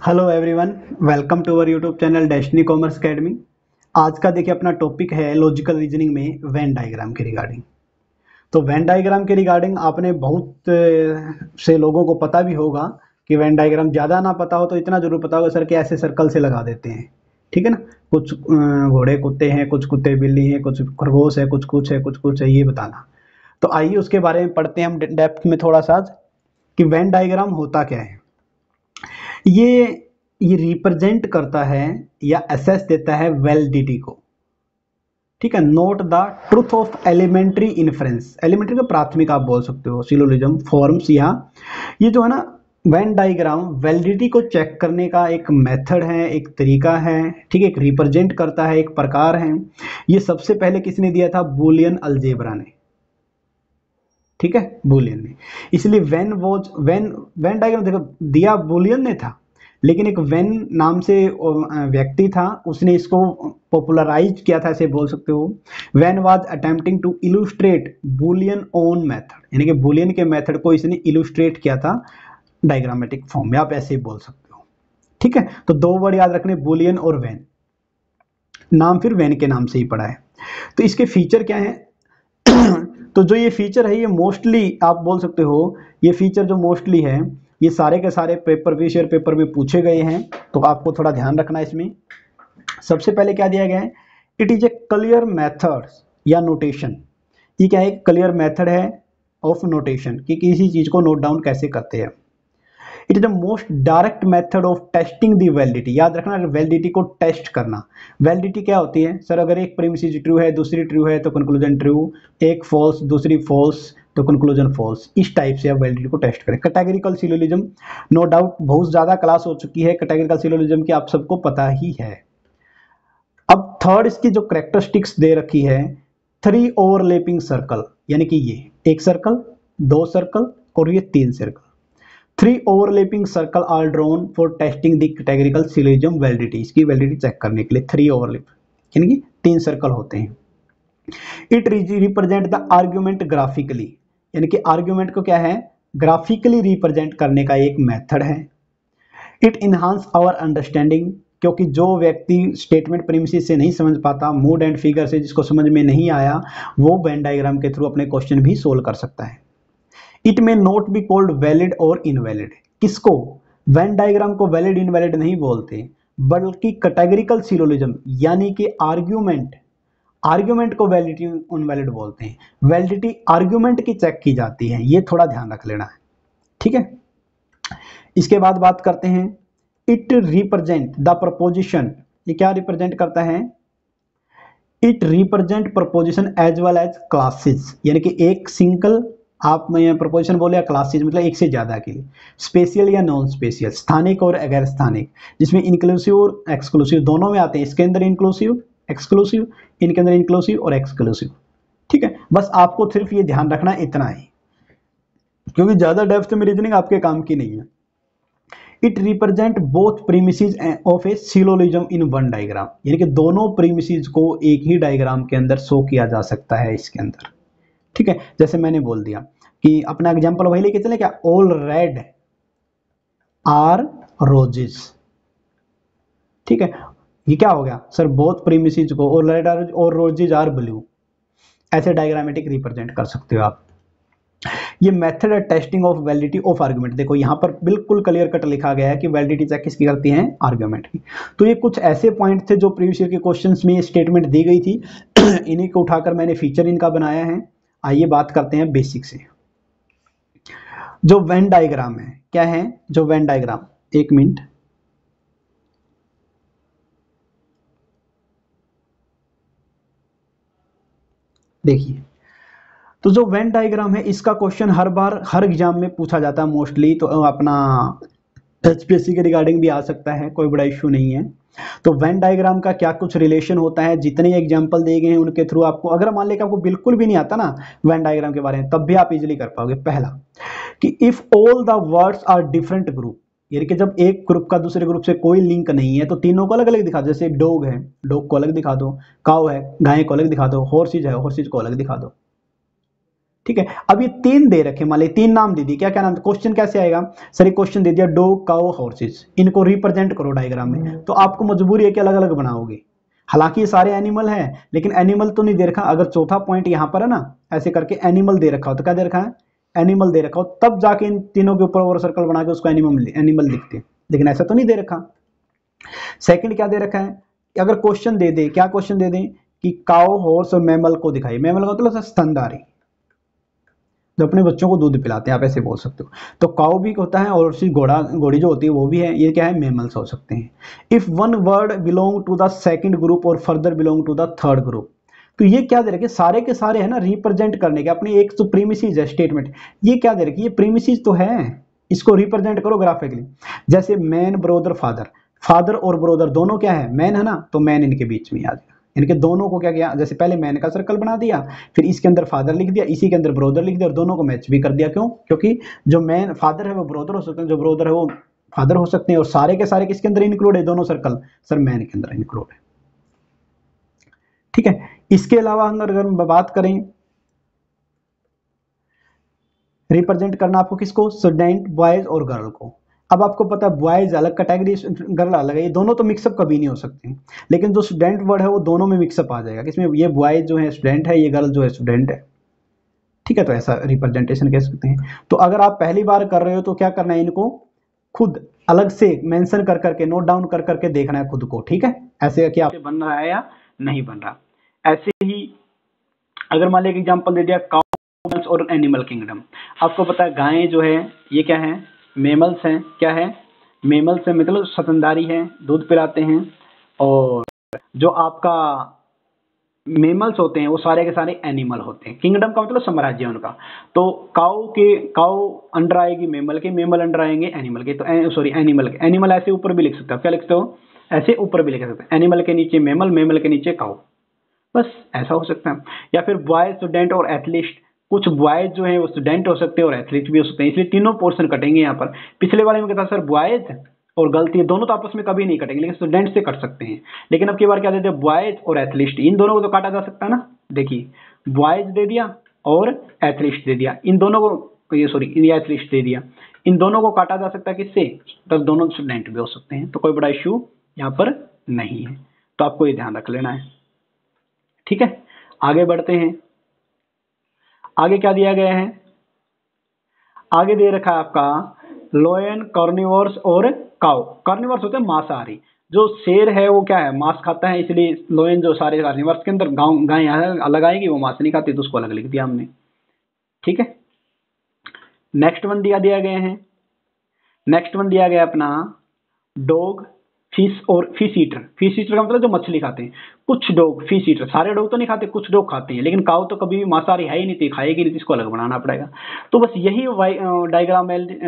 Hello everyone, welcome to our YouTube channel Destiny Commerce Academy. आज का देखिए अपना टॉपिक है लॉजिकल रीजनिंग में वेन डायग्राम के रिगार्डिंग। तो वेन डायग्राम के रिगार्डिंग आपने बहुत से लोगों को पता भी होगा कि वेन डायग्राम ज़्यादा ना पता हो तो इतना जरूर पता होगा सर कि ऐसे सर्कल से लगा देते हैं। ठीक है ना। कुछ घोड़े कुत्ते हैं, कुछ कुत्ते बिल्ली हैं, कुछ खरगोश है, कुछ है, कुछ है, ये बताना। तो आइए उसके बारे में पढ़ते हैं हम डेप्थ में थोड़ा सा कि वेन डायग्राम होता क्या है। ये ये रिप्रेजेंट करता है या असेस देता है वैलिडिटी को। ठीक है। Note the truth of elementary inference, elementary का प्राथमिक आप बोल सकते हो, सिलोजिज्म फॉर्म्स। या ये जो है ना वेन डायग्राम वैलिडिटी को चेक करने का एक मेथड है, एक तरीका है। ठीक है। एक रिप्रेजेंट करता है, एक प्रकार है। ये सबसे पहले किसने दिया था? बूलियन अलजेब्रा ने। ठीक है, बूलियन ने। इसलिए वेन डायग्राम देखो दिया बूलियन ने था, लेकिन एक वेन नाम से व्यक्ति था, उसने इसको पॉपुलराइज किया था, ऐसे बोल सकते हो। When was attempting to illustrate Boolean own method, यानी कि बूलियन के मेथड को इसने इलुस्ट्रेट किया था डायग्रामेटिक फॉर्म में, आप ऐसे ही बोल सकते हो। ठीक है। तो दो वर्ड याद रखने, बूलियन और वेन। नाम फिर वेन के नाम से ही पड़ा है। तो इसके फीचर क्या है? तो जो ये फीचर है, ये मोस्टली आप बोल सकते हो, ये फीचर जो मोस्टली है, ये सारे के सारे पेपर विश ईयर पेपर में पूछे गए हैं। तो आपको थोड़ा ध्यान रखना है इसमें। सबसे पहले क्या दिया गया है? It is a clear method या नोटेशन। ये क्या है? क्लियर मेथड है ऑफ नोटेशन कि किसी चीज को नोट डाउन कैसे करते हैं। It is the most direct method of testing the validity. याद रखना, वैलिडिटी को टेस्ट करना। वैलिडिटी क्या होती है सर? अगर एक प्रीमिसेस ट्रू है, दूसरी ट्रू है तो कंक्लूजन ट्रू, एक फॉल्स, दूसरी फॉल्स तो कंक्लूजन फॉल्स। इस टाइप से आप वैलिडिटी को टेस्ट करें। कैटेगरिकल सिलोजिज्म, नो डाउट बहुत ज़्यादा क्लास हो चुकी है कैटेगरिकल सिलोजिज्म की, आप सबको पता ही है। अब थर्ड इसकी जो करेक्टरिस्टिक्स दे रखी है, 3 ओवरलैपिंग सर्कल, यानी कि ये एक सर्कल, 2 सर्कल और ये 3 circle. 3 overlapping circle are drawn for testing the categorical syllogism validity. इसकी वैलिडिटी चेक करने के लिए 3 ओवरलैप, यानी कि 3 सर्कल होते हैं। It represent the argument graphically, यानी कि आर्ग्यूमेंट को क्या है? ग्राफिकली रिप्रेजेंट करने का एक मेथड है। इट इनहांस आवर अंडरस्टैंडिंग, क्योंकि जो व्यक्ति स्टेटमेंट प्रीमिसेस से नहीं समझ पाता, मूड एंड फिगर से जिसको समझ में नहीं आया, वो वेन डायग्राम के थ्रू अपने क्वेश्चन भी सोल्व कर सकता है। इट में नॉट बी कॉल्ड वैलिड और इनवैलिड। किसको? वेन डायग्राम को वैलिड इनवैलिड नहीं बोलते, बल्कि कैटेगरिकल सिलोजिज्म यानी कि आर्ग्यूमेंट को वैलिडिटी इनवैलिड बोलते हैं। वैलिडिटी आर्ग्यूमेंट की चेक की जाती है, ये थोड़ा ध्यान रख लेना है। ठीक है। इसके बाद बात करते हैं, इट रिप्रेजेंट द प्रपोजिशन। ये क्या रिप्रेजेंट करता है? It represent proposition as well as classes, यानी कि एक सिंगल आप में प्रपोजिशन बोले या क्लासेस, मतलब एक से ज्यादा के लिए। स्पेशियल या नॉन स्पेशियल, स्थानिक और अगैर स्थानिक, जिसमें इंक्लूसिव और एक्सक्लूसिव दोनों में आते हैं। इसके अंदर इंक्लूसिव एक्सक्लूसिव, इनके अंदर इंक्लूसिव और एक्सक्लूसिव। ठीक है। बस आपको सिर्फ ये ध्यान रखना इतना ही, क्योंकि ज्यादा डेप्थ में रीजनिंग आपके काम की नहीं है। It represent both premises of A syllogism in one diagram, यानी कि दोनों प्रीमिसेस को एक ही डायग्राम के अंदर शो किया जा सकता है इसके अंदर। ठीक है। जैसे मैंने बोल दिया कि अपना एग्जांपल वही लेके चले क्या? All red are roses. ठीक है। ये क्या हो गया सर? बोथ प्रीमिसेस को ऑल रेड और रोजेस आर ब्लू, ऐसे डायग्रामेटिक रिप्रेजेंट कर सकते हो आप। ये मेथड है testing of validity of argument. देखो यहां पर बिल्कुल क्लियर कट लिखा गया है कि वैलिडिटी चेक किसकी करती है? आर्गुमेंट की। तो ये कुछ ऐसे पॉइंट थे जो प्रीवियस ईयर के क्वेश्चंस में ये स्टेटमेंट दी गई थी, इन्हीं को उठाकर मैंने फीचर इनका बनाया है। आइए बात करते हैं बेसिक से। जो वेन डायग्राम है, क्या है जो वेन डायग्राम? एक मिनट, देखिए। तो जो वेन डायग्राम है, इसका क्वेश्चन हर बार हर एग्जाम में पूछा जाता है मोस्टली। तो अपना एचपीएससी के रिगार्डिंग भी आ सकता है, कोई बड़ा इश्यू नहीं है। तो वेन डायग्राम का क्या कुछ रिलेशन होता है, जितने एग्जाम्पल दिए गए हैं उनके थ्रू आपको, अगर मान लें कि आपको बिल्कुल भी नहीं आता ना वेन डायग्राम के बारे में, तब भी आप इजीली कर पाओगे। पहला कि if all the words are different group, यानी कि जब एक ग्रुप का दूसरे ग्रुप से कोई लिंक नहीं है तो तीनों को अलग अलग दिखा दो। जैसे डॉग है, डॉग को अलग दिखा दो। काउ है, गाय को अलग दिखा दो। हॉर्सेज है, हॉर्सेज को अलग दिखा दो। ठीक है। अब ये 3 दे रखे, मान लीजिए 3 नाम दे दिए, क्या क्या नाम, क्वेश्चन कैसे आएगा सर, ये क्वेश्चन दे दिया डॉग काउ हॉर्सेस, इनको रिप्रेजेंट करो डायग्राम में, तो आपको मजबूरी है कि अलग अलग बनाओगे। हालांकि ये सारे एनिमल हैं, लेकिन एनिमल तो नहीं दे रखा। अगर चौथा पॉइंट यहाँ पर है ना, ऐसे करके एनिमल दे रखा हो, तो क्या दे रखा है, एनिमल दे रखा हो, तब जाके इन तीनों के ऊपर और सर्कल बना के उसको एनिमल लिखते हैं, लेकिन ऐसा तो नहीं दे रखा। सेकंड क्या दे रखा है, अगर क्वेश्चन दे दे, क्या क्वेश्चन दे दें कि काउ हॉर्स और मैमल को दिखाइए, मैमल का मतलब स्तनधारी, जो अपने बच्चों को दूध पिलाते हैं, आप ऐसे बोल सकते हो। तो काउ भी होता है और उसी घोड़ा घोड़ी जो होती है वो भी है, ये क्या है, मेमल्स हो सकते हैं। If one word belong to the second group और further belong to the third group, तो ये क्या दे रखे, सारे के सारे है ना रिप्रेजेंट करने के, अपनी एक तो प्रीमिसेस है स्टेटमेंट, ये क्या दे रखी, ये प्रीमिसेस तो है, इसको रिप्रेजेंट करो ग्राफिकली। जैसे मैन ब्रोदर फादर, फादर और ब्रोदर दोनों क्या है, मैन है ना, तो मैन इनके बीच में आ जाएगा, इनके दोनों को क्या किया, जैसे पहले मैन का सर्कल बना दिया, फिर इसके अंदर फादर लिख दिया, इसी के अंदर ब्रोदर लिख दिया, और दोनों को मैच भी कर दिया। क्यों, क्योंकि जो मैन फादर है वो ब्रोदर हो सकते हैं, जो ब्रोदर है वो फादर हो सकते हैं, और सारे के सारे किसके अंदर इंक्लूड है, दोनों सर्कल सर मैन के अंदर इंक्लूड है। ठीक है। इसके अलावा अगर हम बात करें, रिप्रेजेंट करना आपको किसको, स्टूडेंट बॉयज और गर्ल को। अब आपको पता है बॉयज अलग कैटेगरी, गर्ल अलग है, ये दोनों तो मिक्सअप कभी नहीं हो सकते हैं, लेकिन जो स्टूडेंट वर्ड है वो दोनों में मिक्सअप आ जाएगा, किसमें, ये बॉयज जो है स्टूडेंट है, ये गर्ल जो है स्टूडेंट है। ठीक है, तो ऐसा रिप्रेजेंटेशन कह सकते हैं। तो अगर आप पहली बार कर रहे हो तो क्या करना है, इनको खुद अलग से मेंशन कर करके, नोट डाउन कर करके देखना है खुद को। ठीक है, ऐसे कि आप बन रहा है या नहीं बन रहा। ऐसे ही अगर मान लिया एग्जांपल दे दिया काउस और एनिमल किंगडम, आपको पता है गायें जो है ये क्या है, मेमल्स हैं, क्या है, मेमल्स है, मतलब स्तनधारी है, दूध पिलाते हैं। और जो आपका मेमल्स होते हैं वो सारे के सारे एनिमल होते हैं। किंगडम का मतलब साम्राज्य उनका। तो काउ अंडर आएगी मेमल के, मेमल अंडर आएंगे एनिमल के, तो सॉरी एनिमल के, एनिमल ऐसे ऊपर भी लिख सकते हो, क्या लिखते हो, ऐसे ऊपर भी लिख सकते हो, एनिमल के नीचे मेमल, मेमल के नीचे काउ, बस ऐसा हो सकता है। या फिर बॉय स्टूडेंट और एथलीट, कुछ बॉयज जो है वो स्टूडेंट हो सकते हैं और एथलीट भी हो सकते हैं, इसलिए तीनों पोर्शन कटेंगे यहाँ पर। पिछले वाले में कहता सर बॉयज और गर्ल्स ये दोनों तो आपस में कभी नहीं कटेंगे, लेकिन स्टूडेंट से कट सकते हैं। लेकिन अब की बार क्या देते हैं, बॉयज और एथलीट, इन दोनों को तो काटा जा सकता है ना। देखिए बॉयज दे दिया और एथलीट दे दिया, इन दोनों को, ये सॉरी ये एथलीट दे दिया, इन दोनों को काटा जा सकता है किससे, तो दोनों स्टूडेंट भी हो सकते हैं, तो कोई बड़ा इश्यू यहाँ पर नहीं है। तो आपको ये ध्यान रख लेना है। ठीक है, आगे बढ़ते हैं। आगे क्या दिया गया है, आगे दे रखा है आपका लोयन, कार्निवोर्स और काउ। कार्निवोर्स होते हैं मांसाहारी, जो शेर है वो क्या है, मांस खाता है, इसलिए लोयन जो सारे कार्निवोर्स के अंदर, गाय अलग आएगी, वो मांस नहीं खाती, तो उसको अलग लिख दिया हमने। ठीक है, नेक्स्ट वन दिया गया है, नेक्स्ट वन दिया गया अपना डॉग, फिश और फिश ईटर। फिश ईटर का मतलब जो मछली खाते हैं। कुछ डॉग फिश ईटर, सारे डॉग तो नहीं खाते, कुछ डॉग खाते हैं, लेकिन काऊ तो कभी भी मांसाहारी है ही नहीं थी, खाएगी नहीं, इसको अलग बनाना पड़ेगा। तो बस यही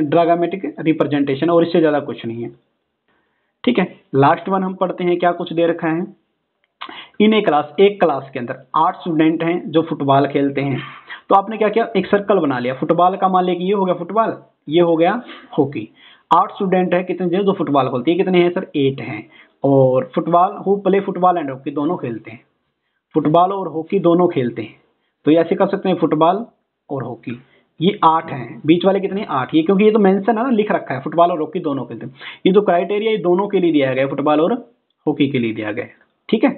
ड्रामेटिक रिप्रेजेंटेशन, और इससे ज्यादा कुछ नहीं है। ठीक है, लास्ट वन हम पढ़ते हैं, क्या कुछ दे रखा है। इन एक क्लास के अंदर 8 स्टूडेंट हैं जो फुटबॉल खेलते हैं। तो आपने क्या किया, एक सर्कल बना लिया फुटबॉल का, मान लिया कि ये हो गया फुटबॉल, ये हो गया हॉकी। 8 स्टूडेंट है, कितने जो फुटबॉल खेलते हैं, कितने हैं सर, 8 हैं। और football, who play football and hockey, दोनों खेलते हैं, फुटबॉल और हॉकी दोनों खेलते हैं। तो ये ऐसे कर सकते हैं, फुटबॉल और हॉकी, ये 8 हैं, बीच वाले कितने, 8, ये क्योंकि ये तो मेंशन है ना, लिख रखा है फुटबॉल और हॉकी दोनों खेलते हैं। ये जो क्राइटेरिया ये दोनों के लिए दिया गया है, फुटबॉल और हॉकी के लिए दिया गया है। ठीक है,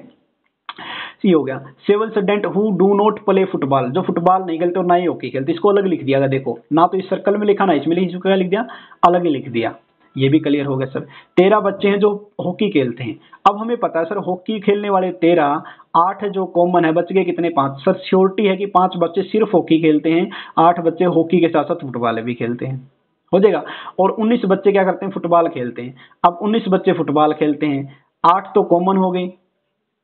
सी हो गया। 7 student who do not play football, जो फुटबॉल नहीं खेलते और ना ही हॉकी खेलते, इसको अलग लिख दिया। देखो ना तो इस सर्कल में लिखा ना इसमें, इसको क्या लिख दिया, अलग ही लिख दिया। ये भी क्लियर हो गया सर। 13 बच्चे हैं जो हॉकी खेलते हैं। अब हमें पता है सर हॉकी खेलने वाले 13, 8 जो कॉमन है, बच गए कितने, 5। सर श्योरिटी है कि 5 बच्चे सिर्फ हॉकी खेलते हैं, 8 बच्चे हॉकी के साथ साथ फुटबॉल भी खेलते हैं, हो जाएगा। और 19 बच्चे क्या करते हैं, फुटबॉल खेलते हैं। अब 19 बच्चे फुटबॉल खेलते हैं, 8 तो कॉमन हो गई।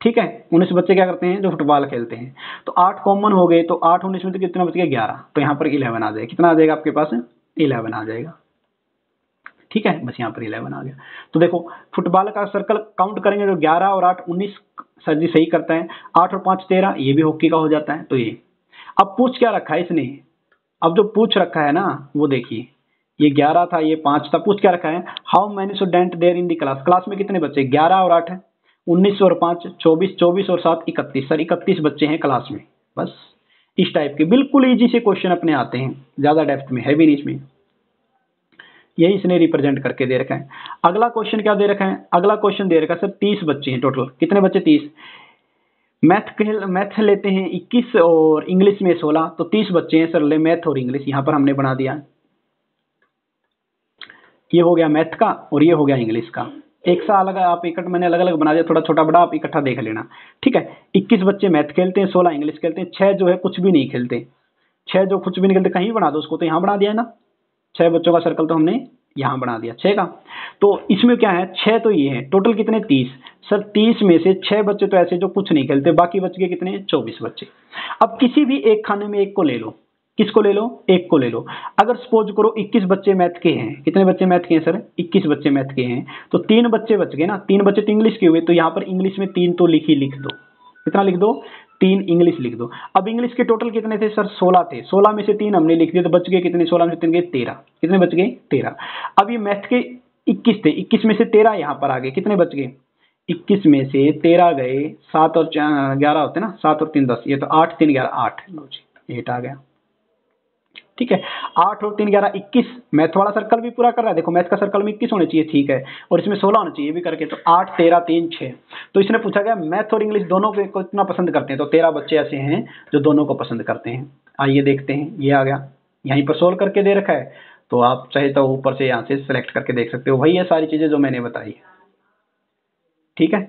ठीक है, 19 बच्चे क्या करते हैं, जो फुटबॉल खेलते हैं। तो 8 कॉमन हो गए, तो 8 19 में तो कितना बच गया, 11। तो यहाँ पर 11 आ जाएगा, कितना आ जाएगा आपके पास, 11 आ जाएगा। ठीक है, बस यहाँ पर 11 आ गया। तो देखो फुटबॉल का सर्कल काउंट करेंगे, जो 11 और 8 19 सर जी सही करता है, 8 और 5 13, ये भी हॉकी का हो जाता है। तो ये अब पूछ क्या रखा है इसने, अब जो पूछ रखा है ना वो देखिए, ये 11 था, ये 5 था, पूछ क्या रखा है, how many student there in the class, class में कितने बच्चे, 11 और 8 है, 19 और 5 24, 24 और 7 31, सर 31 बच्चे हैं क्लास में। बस इस टाइप के बिल्कुल इजी से क्वेश्चन अपने आते हैं, ज़्यादा डेप्थ में है भी नहीं इसमें। यही इसने रिप्रेजेंट करके दे रखा है। अगला क्वेश्चन क्या दे रखा है, अगला क्वेश्चन दे रखा है सर 30 बच्चे हैं टोटल। कितने बच्चे? 30। मैथ लेते हैं 21 और इंग्लिश में 16, तो 30 बच्चे हैं सर। ले मैथ और इंग्लिश यहाँ पर हमने बना दिया। ये हो गया मैथ का और ये हो गया इंग्लिश का। एक सा अलग आप मैंने अलग अलग बना दिया, थोड़ा छोटा बड़ा आप इकट्ठा देख लेना, ठीक है। 21 बच्चे मैथ खेलते हैं, 16 इंग्लिश खेलते हैं, 6 जो है कुछ भी नहीं खेलते। 6 जो कुछ भी नहीं खेलते कहीं बना दो उसको, तो यहाँ बना दिया है ना। 6 बच्चों का सर्कल तो हमने यहाँ बना दिया 6 का। तो इसमें क्या है, 6 तो ये है, टोटल कितने? 30। सर 30 में से 6 बच्चे तो ऐसे जो कुछ नहीं खेलते, बाकी बच गए कितने? 24 बच्चे। अब किसी भी एक खाने में एक को ले लो। किसको ले लो? एक को ले लो। अगर सपोज करो 21 बच्चे मैथ के हैं, कितने बच्चे मैथ के हैं सर? 21 बच्चे मैथ के हैं, तो 3 बच्चे बच गए ना। 3 बच्चे तो इंग्लिश के हुए, तो यहाँ पर इंग्लिश में 3 तो लिख दो। कितना लिख दो? 3 इंग्लिश लिख दो। अब इंग्लिश के टोटल कितने थे सर? 16 थे। 16 में से 3 हमने लिख दिए, तो बच गए कितने? 16 में से 3 गए 13। कितने बच गए? 13। अब ये मैथ के 21 थे, 21 में से 13 यहाँ पर आ गए, कितने बच गए? 21 में से 13 गए, 7 और 11 होते ना, 7 और 3 10, ये तो 8 3 11 8, लो जी 8 आ गया, ठीक है। 8 और 3 11 21। मैथ वाला सर्कल भी पूरा कर रहा है, देखो मैथ का सर्कल में 21 होने चाहिए, ठीक है, और इसमें 16 होना चाहिए, भी करके तो 8 13 3 6। तो इसने पूछा गया मैथ और इंग्लिश दोनों को इतना पसंद करते हैं, तो 13 बच्चे ऐसे हैं जो दोनों को पसंद करते हैं। आइए देखते हैं, ये आ गया, यहीं पर सोल्व करके दे रखा है, तो आप चाहे तो ऊपर से यहाँ से सेलेक्ट करके देख सकते हो। वही है सारी चीजें जो मैंने बताई, ठीक है।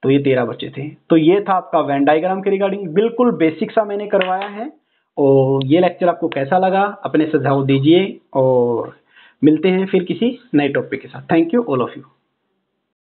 तो ये 13 बच्चे थे। तो ये था आपका वेन डायग्राम के रिगार्डिंग, बिल्कुल बेसिक सा मैंने करवाया है। और ये लेक्चर आपको कैसा लगा अपने सुझाव दीजिए, और मिलते हैं फिर किसी नए टॉपिक के साथ। Thank you all of you.